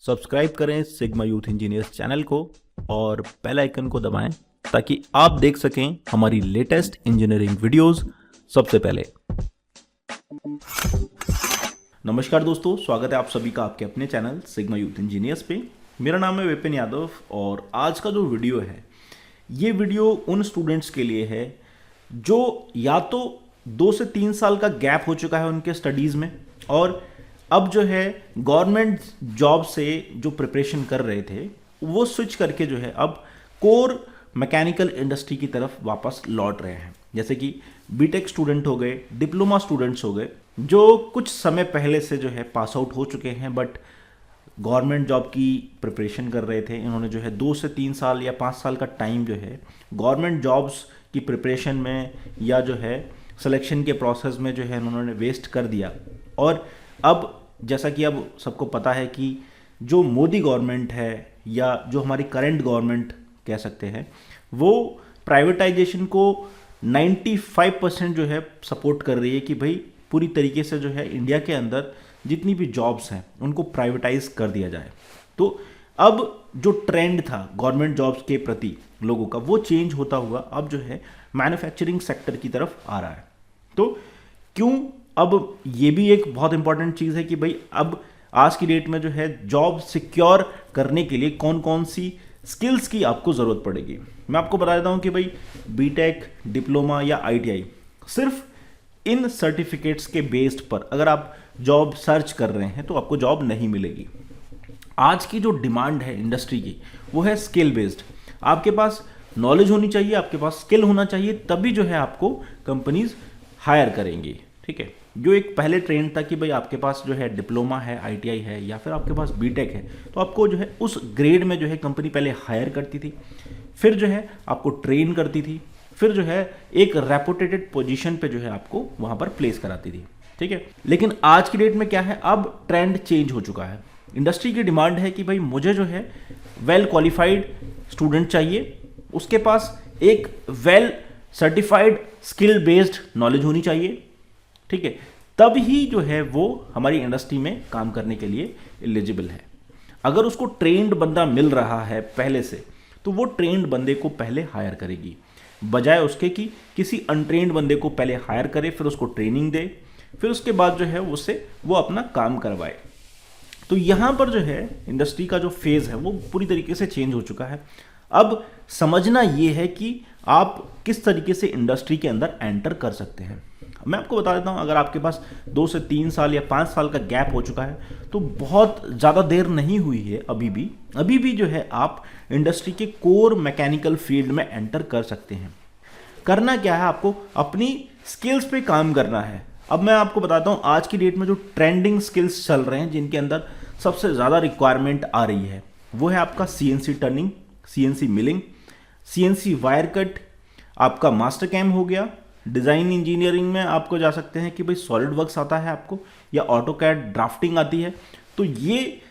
Subscribe करें sigma youth engineers channel को और बेल आइकन को दबाएं ताकि आप देख सकें हमारी लेटेस्ट इंजीनियरिंग वीडियोस सबसे पहले। नमस्कार दोस्तों, स्वागत है आप सभी का आपके अपने चैनल सिग्मा यूथ इंजीनियर्स पे। मेरा नाम है विपिन यादव और आज का जो वीडियो है ये वीडियो उन स्टूडेंट्स के लिए है जो या तो 2 से 3 साल का गैप हो चुका है उनके स्टडीज़ में और अब जो है गवर्नमेंट जॉब से जो प्रिपरेशन कर रहे थे वो स्विच करके जो है अब कोर मैकेनिकल इंडस्ट्री की तरफ वापस लौट रहे हैं। जैसे कि बीटेक स्टूडेंट हो गए, डिप्लोमा स्टूडेंट्स हो गए जो कुछ समय पहले से जो है पास आउट हो चुके हैं बट गवर्नमेंट जॉब की प्रिपरेशन कर रहे थे। इन्होंने जो है 2 से 3 साल या 5 साल का टाइम जो है गवर्नमेंट जॉब्स की प्रिपरेशन में या जो है सिलेक्शन के प्रोसेस में जो है उन्होंने वेस्ट कर दिया। और अब जैसा कि अब सबको पता है कि जो मोदी गवर्नमेंट है या जो हमारी करंट गवर्नमेंट कह सकते हैं वो प्राइवेटाइजेशन को 95% जो है सपोर्ट कर रही है कि भाई पूरी तरीके से जो है इंडिया के अंदर जितनी भी जॉब्स हैं उनको प्राइवेटाइज कर दिया जाए। तो अब जो ट्रेंड था गवर्नमेंट जॉब्स के प्रति लोगों का वो चेंज होता हुआ अब जो है मैन्युफैक्चरिंग सेक्टर की तरफ आ रहा है। तो क्यों अब ये भी एक बहुत इंपॉर्टेंट चीज़ है कि भाई अब आज की डेट में जो है जॉब सिक्योर करने के लिए कौन कौन सी स्किल्स की आपको ज़रूरत पड़ेगी। मैं आपको बता देता हूँ कि भाई बीटेक, डिप्लोमा या आईटीआई सिर्फ इन सर्टिफिकेट्स के बेस्ड पर अगर आप जॉब सर्च कर रहे हैं तो आपको जॉब नहीं मिलेगी। आज की जो डिमांड है इंडस्ट्री की वो है स्किल बेस्ड। आपके पास नॉलेज होनी चाहिए, आपके पास स्किल होना चाहिए, तभी जो है आपको कंपनीज हायर करेंगी। ठीक है, जो एक पहले ट्रेंड था कि भाई आपके पास जो है डिप्लोमा है, आईटीआई है या फिर आपके पास बीटेक है तो आपको जो है उस ग्रेड में जो है कंपनी पहले हायर करती थी, फिर जो है आपको ट्रेन करती थी, फिर जो है एक रेपुटेटेड पोजीशन पे जो है आपको वहां पर प्लेस कराती थी। ठीक है, लेकिन आज की डेट में क्या है, अब ट्रेंड चेंज हो चुका है। इंडस्ट्री की डिमांड है कि भाई मुझे जो है वेल क्वालिफाइड स्टूडेंट चाहिए, उसके पास एक well certified skill based knowledge होनी चाहिए। ठीक है, तब ही जो है वो हमारी इंडस्ट्री में काम करने के लिए एलिजिबल है। अगर उसको ट्रेंड बंदा मिल रहा है पहले से तो वो ट्रेंड बंदे को पहले हायर करेगी, बजाय उसके कि किसी अनट्रेंड बंदे को पहले हायर करे, फिर उसको ट्रेनिंग दे, फिर उसके बाद जो है उससे वो अपना काम करवाए। तो यहाँ पर जो है इंडस्ट्री का जो फेज़ है वो पूरी तरीके से चेंज हो चुका है। अब समझना ये है कि आप किस तरीके से इंडस्ट्री के अंदर एंटर कर सकते हैं। मैं आपको बता देता हूँ, अगर आपके पास 2 से 3 साल या 5 साल का गैप हो चुका है तो बहुत ज़्यादा देर नहीं हुई है। अभी भी जो है आप इंडस्ट्री के कोर मैकेनिकल फील्ड में एंटर कर सकते हैं। करना क्या है, आपको अपनी स्किल्स पे काम करना है। अब मैं आपको बताता हूँ आज की डेट में जो ट्रेंडिंग स्किल्स चल रहे हैं जिनके अंदर सबसे ज़्यादा रिक्वायरमेंट आ रही है वो है आपका CNC turning, CNC milling, CNC wire cut, आपका मास्टर कैम हो गया। डिज़ाइन इंजीनियरिंग में आपको जा सकते हैं कि भाई सॉलिड वर्क्स आता है आपको या ऑटोकैड ड्राफ्टिंग आती है। तो ये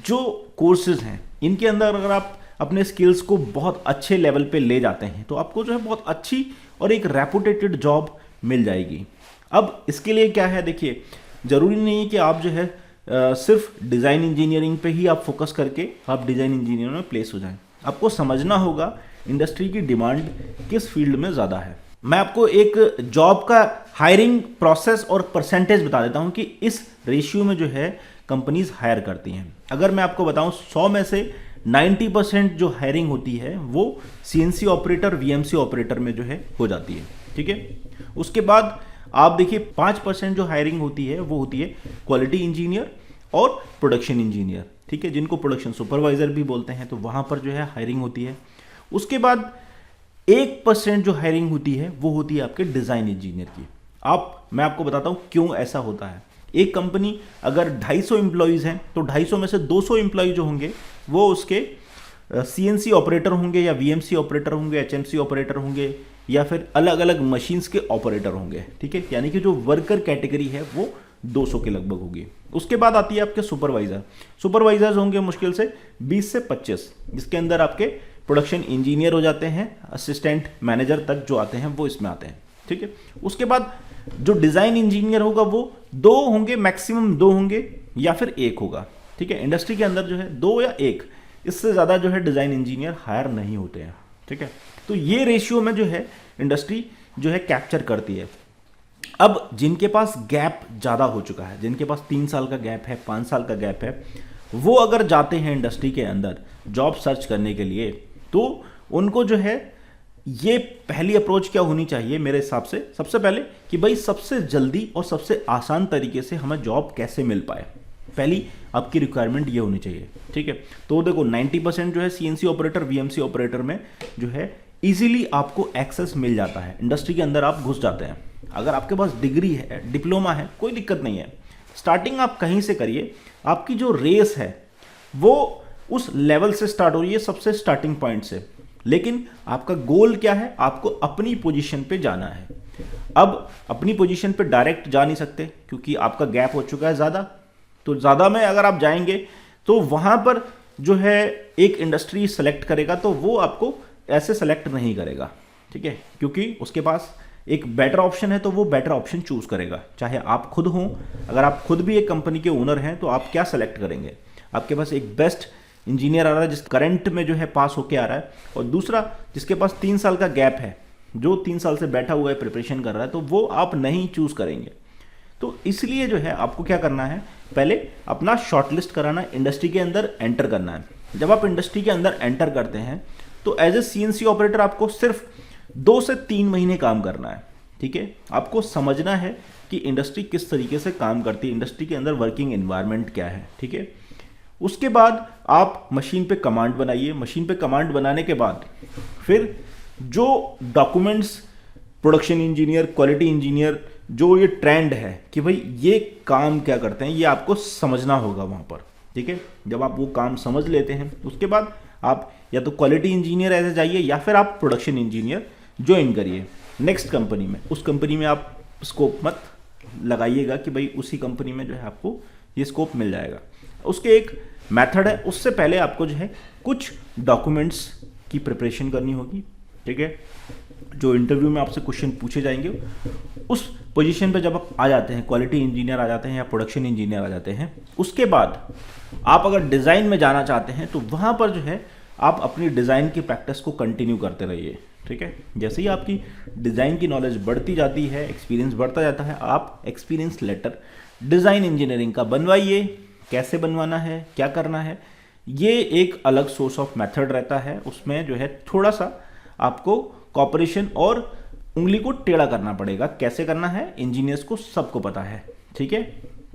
जो कोर्सेज हैं इनके अंदर अगर आप अपने स्किल्स को बहुत अच्छे लेवल पे ले जाते हैं तो आपको जो है बहुत अच्छी और एक रेपुटेटेड जॉब मिल जाएगी। अब इसके लिए क्या है, देखिए ज़रूरी नहीं है कि आप जो है सिर्फ डिज़ाइन इंजीनियरिंग पे ही आप फोकस करके आप डिज़ाइन इंजीनियर में प्लेस हो जाएं। आपको समझना होगा इंडस्ट्री की डिमांड किस फील्ड में ज़्यादा है। मैं आपको एक जॉब का हायरिंग प्रोसेस और परसेंटेज बता देता हूं कि इस रेशियो में जो है कंपनीज हायर करती हैं। अगर मैं आपको बताऊं 100 में से 90% जो हायरिंग होती है वो सीएनसी ऑपरेटर, वीएमसी ऑपरेटर में जो है हो जाती है। ठीक है, उसके बाद आप देखिए 5% जो हायरिंग होती है वो होती है क्वालिटी इंजीनियर और प्रोडक्शन इंजीनियर। ठीक है, जिनको प्रोडक्शन सुपरवाइजर भी बोलते हैं, तो वहां पर जो है हायरिंग होती है। उसके बाद 1% जो हायरिंग होती है वो होती है आपके डिज़ाइन इंजीनियर की। मैं आपको बताता हूँ क्यों ऐसा होता है। एक कंपनी अगर 250 एम्प्लॉयज़ हैं तो 250 में से 200 एम्प्लॉय जो होंगे वो उसके सीएनसी ऑपरेटर होंगे या वीएमसी ऑपरेटर होंगे, एचएमसी ऑपरेटर होंगे या फिर अलग अलग मशीन्स के ऑपरेटर होंगे। ठीक है, यानी कि जो वर्कर कैटेगरी है वो 200 के लगभग होगी। उसके बाद आती है आपके सुपरवाइजर्स होंगे मुश्किल से 20 से 25, जिसके अंदर आपके प्रोडक्शन इंजीनियर हो जाते हैं, असिस्टेंट मैनेजर तक जो आते हैं वो इसमें आते हैं। ठीक है, उसके बाद जो डिज़ाइन इंजीनियर होगा वो 2 होंगे, मैक्सिमम 2 होंगे या फिर 1 होगा। ठीक है। इंडस्ट्री के अंदर जो है 2 या 1, इससे ज़्यादा जो है डिज़ाइन इंजीनियर हायर नहीं होते हैं, ठीक है। तो ये रेशियो में जो है इंडस्ट्री जो है कैप्चर करती है। अब जिनके पास गैप ज़्यादा हो चुका है, जिनके पास 3 साल का गैप है, 5 साल का गैप है, वो अगर जाते हैं इंडस्ट्री के अंदर जॉब सर्च करने के लिए, तो उनको जो है ये पहली अप्रोच क्या होनी चाहिए मेरे हिसाब से, सबसे पहले कि भाई सबसे जल्दी और सबसे आसान तरीके से हमें जॉब कैसे मिल पाए, पहली आपकी रिक्वायरमेंट ये होनी चाहिए, ठीक है। तो देखो 90% जो है सीएनसी ऑपरेटर, वीएमसी ऑपरेटर में जो है इजीली आपको एक्सेस मिल जाता है, इंडस्ट्री के अंदर आप घुस जाते हैं। अगर आपके पास डिग्री है, डिप्लोमा है, कोई दिक्कत नहीं है, स्टार्टिंग आप कहीं से करिए। आपकी जो रेस है वो उस लेवल से स्टार्ट हो रही है, सबसे स्टार्टिंग पॉइंट से, लेकिन आपका गोल क्या है, आपको अपनी पोजीशन पे जाना है। अब अपनी पोजीशन पे डायरेक्ट जा नहीं सकते क्योंकि आपका गैप हो चुका है ज़्यादा, तो ज़्यादा में अगर आप जाएंगे तो वहाँ पर जो है एक इंडस्ट्री सेलेक्ट करेगा तो वो आपको ऐसे सेलेक्ट नहीं करेगा, ठीक है, क्योंकि उसके पास एक बेटर ऑप्शन है तो वो बेटर ऑप्शन चूज करेगा। चाहे आप खुद हों, अगर आप खुद भी एक कंपनी के ओनर हैं तो आप क्या सेलेक्ट करेंगे, आपके पास एक बेस्ट इंजीनियर आ रहा है जिस करंट में जो है पास होके आ रहा है, और दूसरा जिसके पास 3 साल का गैप है, जो 3 साल से बैठा हुआ है, प्रिपरेशन कर रहा है, तो वो आप नहीं चूज करेंगे। तो इसलिए जो है आपको क्या करना है, पहले अपना शॉर्टलिस्ट कराना, इंडस्ट्री के अंदर एंटर करना है। जब आप इंडस्ट्री के अंदर एंटर करते हैं तो एज ए सीएनसी ऑपरेटर आपको सिर्फ 2 से 3 महीने काम करना है, ठीक है। आपको समझना है कि इंडस्ट्री किस तरीके से काम करती है, इंडस्ट्री के अंदर वर्किंग एनवायरनमेंट क्या है, ठीक है। उसके बाद आप मशीन पे कमांड बनाइए। मशीन पे कमांड बनाने के बाद फिर जो documents production engineer, quality engineer, जो ये ट्रेंड है कि भाई ये काम क्या करते हैं, ये आपको समझना होगा वहाँ पर, ठीक है। जब आप वो काम समझ लेते हैं उसके बाद आप या तो क्वालिटी इंजीनियर ऐसे जाइए या फिर आप प्रोडक्शन इंजीनियर ज्वाइन करिए नेक्स्ट कंपनी में। उस कंपनी में आप स्कोप मत लगाइएगा कि भाई उसी कंपनी में जो है आपको ये स्कोप मिल जाएगा। उसके एक मेथड है, उससे पहले आपको जो है कुछ डॉक्यूमेंट्स की प्रिपरेशन करनी होगी, ठीक है। जो इंटरव्यू में आपसे क्वेश्चन पूछे जाएंगे, उस पोजीशन पे जब आप आ जाते हैं, क्वालिटी इंजीनियर आ जाते हैं या प्रोडक्शन इंजीनियर आ जाते हैं, उसके बाद आप अगर डिज़ाइन में जाना चाहते हैं तो वहाँ पर जो है आप अपनी डिज़ाइन की प्रैक्टिस को कंटिन्यू करते रहिए, ठीक है। जैसे ही आपकी डिज़ाइन की नॉलेज बढ़ती जाती है, एक्सपीरियंस बढ़ता जाता है, आप एक्सपीरियंस लेटर डिज़ाइन इंजीनियरिंग का बनवाइए। कैसे बनवाना है, क्या करना है, ये एक अलग सोर्स ऑफ मेथड रहता है। उसमें जो है थोड़ा सा आपको कॉपरेशन और उंगली को टेढ़ा करना पड़ेगा। कैसे करना है, इंजीनियर्स को सबको पता है, ठीक है।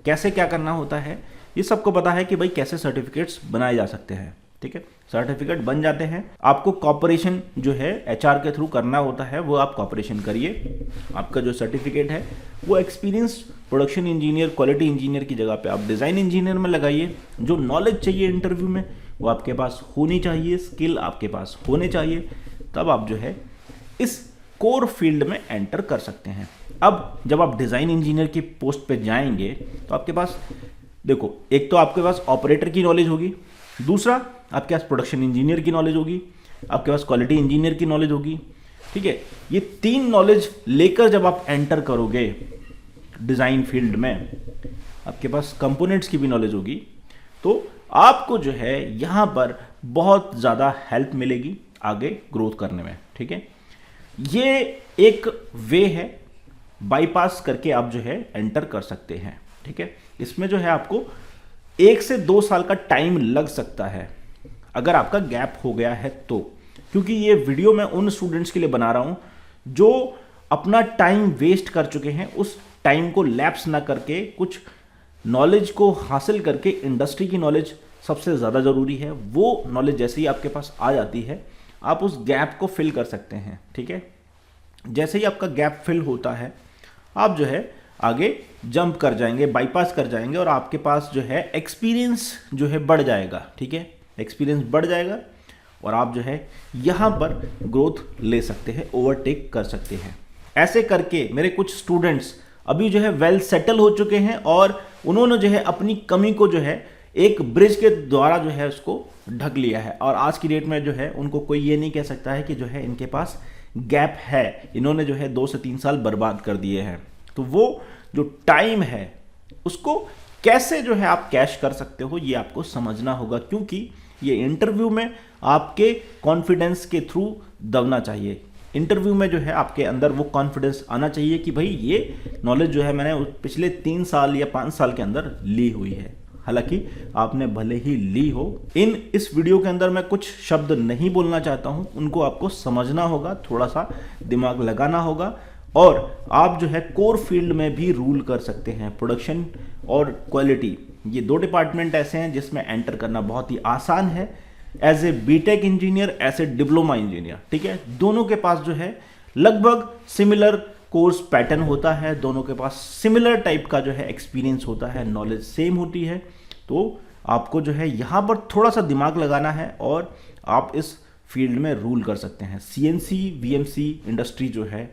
कैसे क्या करना होता है ये सबको पता है कि भाई कैसे सर्टिफिकेट्स बनाए जा सकते हैं, ठीक है। सर्टिफिकेट बन जाते हैं, आपको कॉपरेशन जो है एचआर के थ्रू करना होता है, वो आप कॉपरेशन करिए। आपका जो सर्टिफिकेट है वो experience production engineer, quality engineer की जगह पे आप डिज़ाइन इंजीनियर में लगाइए। जो नॉलेज चाहिए इंटरव्यू में वो आपके पास होनी चाहिए, स्किल आपके पास होने चाहिए, तब आप जो है इस कोर फील्ड में एंटर कर सकते हैं। अब जब आप डिज़ाइन इंजीनियर की पोस्ट पे जाएंगे तो आपके पास देखो, एक तो आपके पास ऑपरेटर की नॉलेज होगी, दूसरा आपके पास प्रोडक्शन इंजीनियर की नॉलेज होगी, आपके पास क्वालिटी इंजीनियर की नॉलेज होगी, ठीक है। ये 3 नॉलेज लेकर जब आप एंटर करोगे डिज़ाइन फील्ड में, आपके पास कंपोनेंट्स की भी नॉलेज होगी, तो आपको जो है यहाँ पर बहुत ज़्यादा हेल्प मिलेगी आगे ग्रोथ करने में, ठीक है। ये एक वे है, बाईपास करके आप जो है एंटर कर सकते हैं, ठीक है। इसमें जो है आपको 1 से 2 साल का टाइम लग सकता है अगर आपका गैप हो गया है तो, क्योंकि ये वीडियो मैं उन स्टूडेंट्स के लिए बना रहा हूं जो अपना टाइम वेस्ट कर चुके हैं। उस टाइम को लैप्स ना करके कुछ नॉलेज को हासिल करके, इंडस्ट्री की नॉलेज सबसे ज़्यादा ज़रूरी है, वो नॉलेज जैसे ही आपके पास आ जाती है आप उस गैप को फिल कर सकते हैं, ठीक है। जैसे ही आपका गैप फिल होता है आप जो है आगे जंप कर जाएंगे, बाईपास कर जाएंगे और आपके पास जो है एक्सपीरियंस जो है बढ़ जाएगा, ठीक है। एक्सपीरियंस बढ़ जाएगा और आप जो है यहाँ पर ग्रोथ ले सकते हैं, ओवरटेक कर सकते हैं। ऐसे करके मेरे कुछ स्टूडेंट्स अभी जो है वेल सेटल हो चुके हैं और उन्होंने जो है अपनी कमी को जो है एक ब्रिज के द्वारा जो है उसको ढक लिया है, और आज की डेट में जो है उनको कोई ये नहीं कह सकता है कि जो है इनके पास गैप है, इन्होंने जो है 2 से 3 साल बर्बाद कर दिए हैं। तो वो जो टाइम है उसको कैसे जो है आप कैश कर सकते हो ये आपको समझना होगा, क्योंकि ये इंटरव्यू में आपके कॉन्फिडेंस के थ्रू दबना चाहिए। इंटरव्यू में जो है आपके अंदर वो कॉन्फिडेंस आना चाहिए कि भाई ये नॉलेज जो है मैंने पिछले 3 साल या 5 साल के अंदर ली हुई है। हालांकि आपने भले ही ली हो, इस वीडियो के अंदर मैं कुछ शब्द नहीं बोलना चाहता हूं, उनको आपको समझना होगा, थोड़ा सा दिमाग लगाना होगा, और आप जो है कोर फील्ड में भी रूल कर सकते हैं। प्रोडक्शन और क्वालिटी, ये 2 डिपार्टमेंट ऐसे हैं जिसमें एंटर करना बहुत ही आसान है। As a BTech engineer, as a diploma engineer, ठीक है, दोनों के पास जो है लगभग सिमिलर कोर्स पैटर्न होता है, दोनों के पास सिमिलर टाइप का जो है एक्सपीरियंस होता है, नॉलेज सेम होती है। तो आपको जो है यहाँ पर थोड़ा सा दिमाग लगाना है और आप इस फील्ड में रूल कर सकते हैं। सीएनसी वीएमसी इंडस्ट्री जो है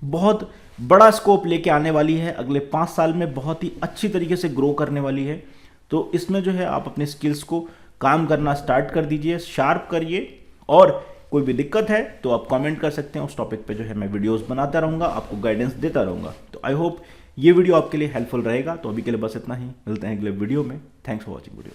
बहुत बड़ा स्कोप लेके आने वाली है, अगले 5 साल में बहुत ही अच्छी तरीके से ग्रो करने वाली है। तो इसमें जो है आप अपने स्किल्स को काम करना स्टार्ट कर दीजिए, शार्प करिए, और कोई भी दिक्कत है तो आप कमेंट कर सकते हैं। उस टॉपिक पे जो है मैं वीडियोस बनाता रहूँगा, आपको गाइडेंस देता रहूँगा। तो आई होप ये वीडियो आपके लिए हेल्पफुल रहेगा। तो अभी के लिए बस इतना ही, मिलते हैं अगले वीडियो में। Thanks for watching video.